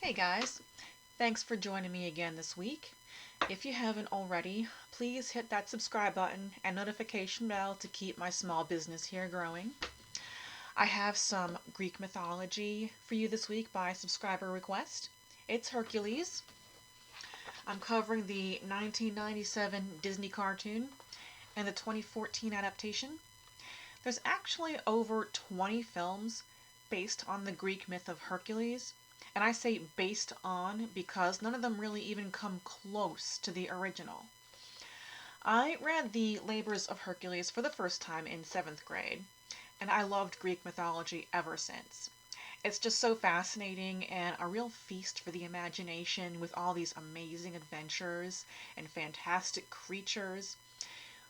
Hey guys, thanks for joining me again this week. If you haven't already, please hit that subscribe button and notification bell to keep my small business here growing. I have some Greek mythology for you this week by subscriber request. It's Hercules. I'm covering the 1997 Disney cartoon and the 2014 adaptation. There's actually over 20 films based on the Greek myth of Hercules. And I say based on because none of them really even come close to the original. I read the Labors of Hercules for the first time in 7th grade, and I loved Greek mythology ever since. It's just so fascinating and a real feast for the imagination with all these amazing adventures and fantastic creatures.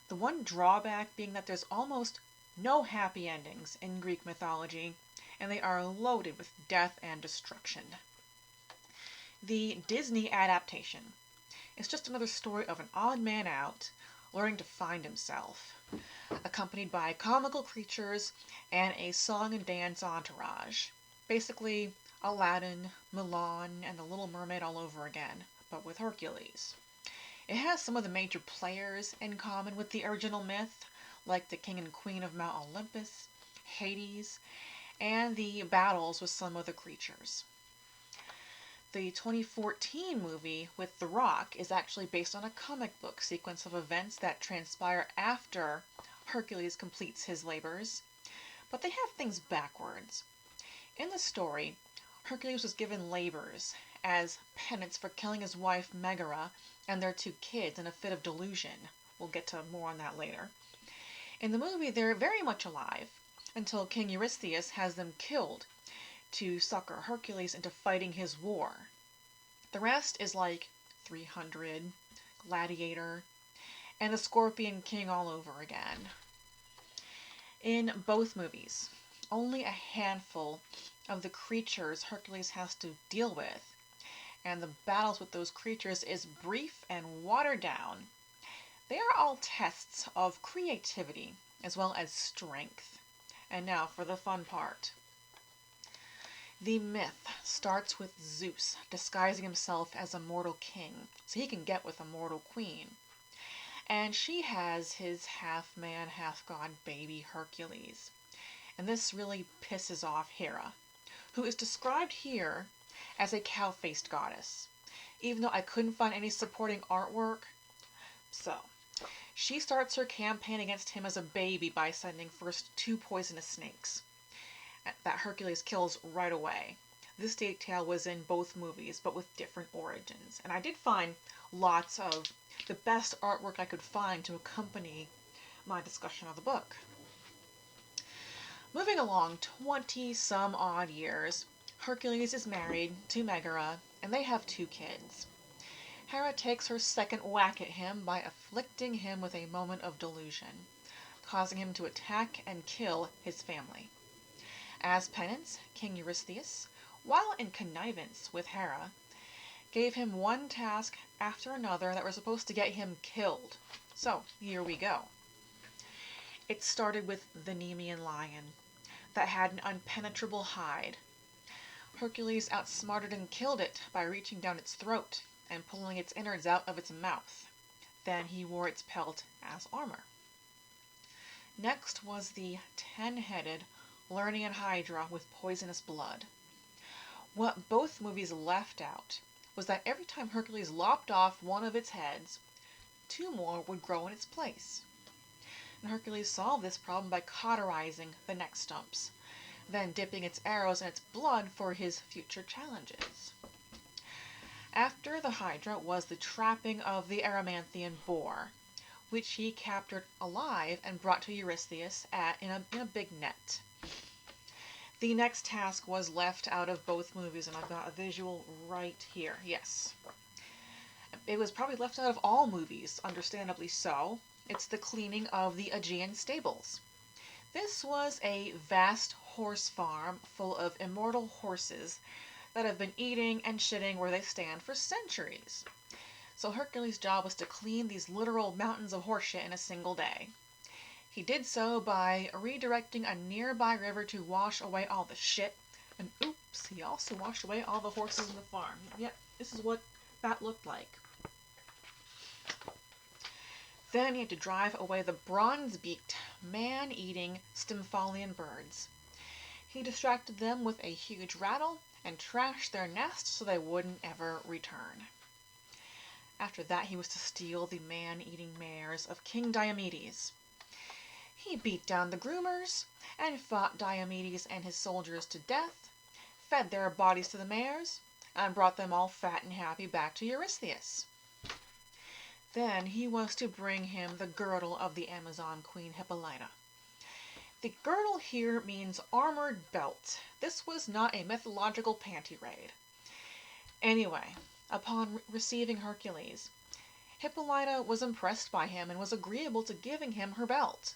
The one drawback being that there's almost no happy endings in Greek mythology, and they are loaded with death and destruction. The Disney adaptation is just another story of an odd man out learning to find himself, accompanied by comical creatures and a song and dance entourage. Basically, Aladdin, Mulan, and the Little Mermaid all over again, but with Hercules. It has some of the major players in common with the original myth, like the king and queen of Mount Olympus, Hades, and the battles with some of the creatures. The 2014 movie with The Rock is actually based on a comic book sequence of events that transpire after Hercules completes his labors, but they have things backwards. In the story, Hercules was given labors as penance for killing his wife Megara and their two kids in a fit of delusion. We'll get to more on that later. In the movie, they're very much alive until King Eurystheus has them killed to sucker Hercules into fighting his war. The rest is like 300, Gladiator, and the Scorpion King all over again. In both movies, only a handful of the creatures Hercules has to deal with, and the battles with those creatures is brief and watered down. They are all tests of creativity as well as strength. And now for the fun part. The myth starts with Zeus disguising himself as a mortal king so he can get with a mortal queen. And she has his half-man, half-god baby Hercules. And this really pisses off Hera, who is described here as a cow-faced goddess, even though I couldn't find any supporting artwork. So, she starts her campaign against him as a baby by sending first 2 poisonous snakes that Hercules kills right away. This detail was in both movies, but with different origins. And I did find lots of the best artwork I could find to accompany my discussion of the book. Moving along 20 some odd years, Hercules is married to Megara, and they have 2 kids. Hera takes her second whack at him by afflicting him with a moment of delusion, causing him to attack and kill his family. As penance, King Eurystheus, while in connivance with Hera, gave him one task after another that were supposed to get him killed. So, here we go. It started with the Nemean lion that had an unpenetrable hide. Hercules outsmarted and killed it by reaching down its throat and pulling its innards out of its mouth. Then he wore its pelt as armor. Next was the 10-headed Lernaean Hydra with poisonous blood. What both movies left out was that every time Hercules lopped off one of its heads, 2 more would grow in its place. And Hercules solved this problem by cauterizing the neck stumps, then dipping its arrows in its blood for his future challenges. After the Hydra was the trapping of the Erymanthian boar, which he captured alive and brought to Eurystheus in a big net. The next task was left out of both movies, and I've got a visual right here. Yes. It was probably left out of all movies, understandably so. It's the cleaning of the Aegean stables. This was a vast horse farm full of immortal horses that have been eating and shitting where they stand for centuries. So Hercules' job was to clean these literal mountains of horseshit in a single day. He did so by redirecting a nearby river to wash away all the shit, And oops, he also washed away all the horses in the farm. Yep, this is what that looked like. Then he had to drive away the bronze-beaked, man-eating Stymphalian birds. He distracted them with a huge rattle and trashed their nest so they wouldn't ever return. After that, he was to steal the man-eating mares of King Diomedes. He beat down the groomers and fought Diomedes and his soldiers to death, fed their bodies to the mares, and brought them all fat and happy back to Eurystheus. Then he was to bring him the girdle of the Amazon queen Hippolyta. The girdle here means armored belt. This was not a mythological panty raid. Anyway, upon receiving Hercules, Hippolyta was impressed by him and was agreeable to giving him her belt.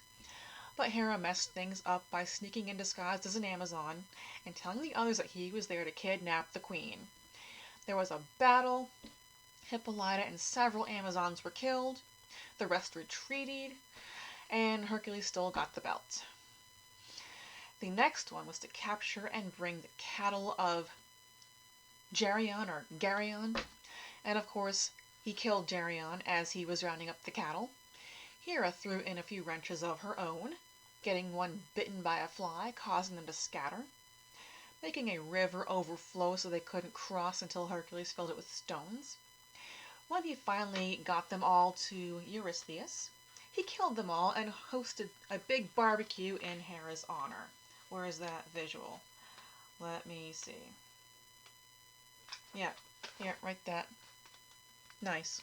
But Hera messed things up by sneaking in disguised as an Amazon and telling the others that he was there to kidnap the queen. There was a battle. Hippolyta and several Amazons were killed. The rest retreated, and Hercules still got the belt. The next one was to capture and bring the cattle of Geryon or Geryon, and of course he killed Geryon as he was rounding up the cattle. Hera threw in a few wrenches of her own, getting one bitten by a fly, causing them to scatter, making a river overflow so they couldn't cross until Hercules filled it with stones. When he finally got them all to Eurystheus, he killed them all and hosted a big barbecue in Hera's honor. Where is that visual? Let me see. Yeah, here, right that. Nice.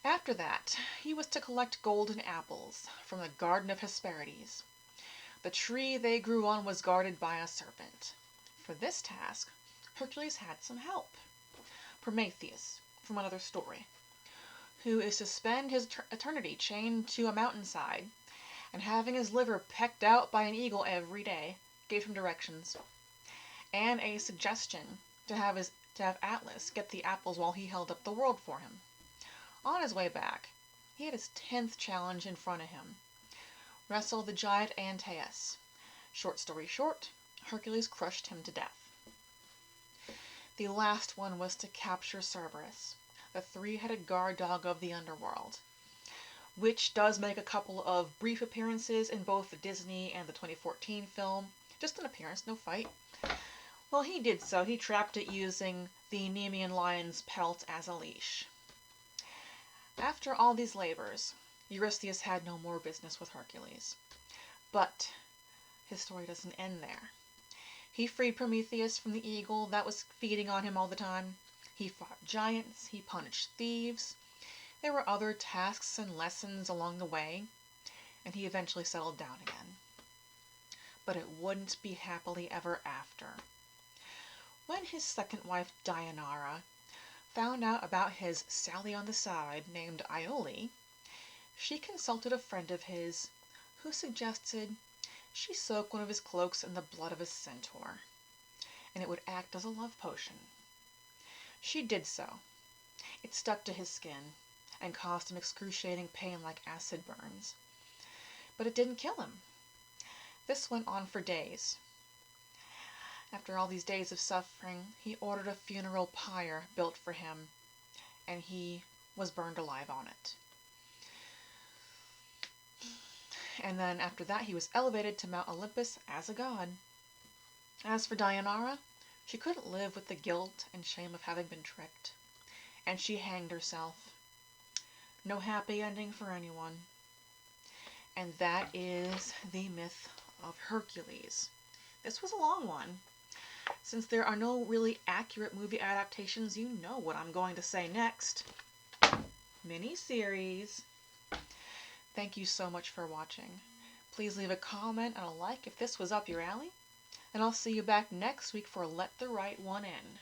After that, he was to collect golden apples from the Garden of Hesperides. The tree they grew on was guarded by a serpent. For this task, Hercules had some help. Prometheus, from another story, who is to spend his eternity chained to a mountainside and having his liver pecked out by an eagle every day, gave him directions and a suggestion to have Atlas get the apples while he held up the world for him. On his way back, he had his 10th challenge in front of him. Wrestle the giant Antaeus. Short story short, Hercules crushed him to death. The last one was to capture Cerberus, the three-headed guard dog of the underworld, which does make a couple of brief appearances in both the Disney and the 2014 film. Just an appearance, no fight. Well, he did so. He trapped it using the Nemean lion's pelt as a leash. After all these labors, Eurystheus had no more business with Hercules. But his story doesn't end there. He freed Prometheus from the eagle that was feeding on him all the time. He fought giants. He punished thieves. There were other tasks and lessons along the way, and he eventually settled down again. But it wouldn't be happily ever after. When his second wife, Deianira, found out about his Sally on the side named Iole, she consulted a friend of his who suggested she soak one of his cloaks in the blood of a centaur, and it would act as a love potion. She did so. It stuck to his skin and caused him excruciating pain like acid burns. But it didn't kill him. This went on for days. After all these days of suffering, he ordered a funeral pyre built for him, and he was burned alive on it. And then after that, he was elevated to Mount Olympus as a god. As for Deianira, she couldn't live with the guilt and shame of having been tricked, and she hanged herself. No happy ending for anyone. And that is the myth of Hercules. This was a long one. Since there are no really accurate movie adaptations, you know what I'm going to say next. Mini-series. Thank you so much for watching. Please leave a comment and a like if this was up your alley, and I'll see you back next week for Let the Right One In.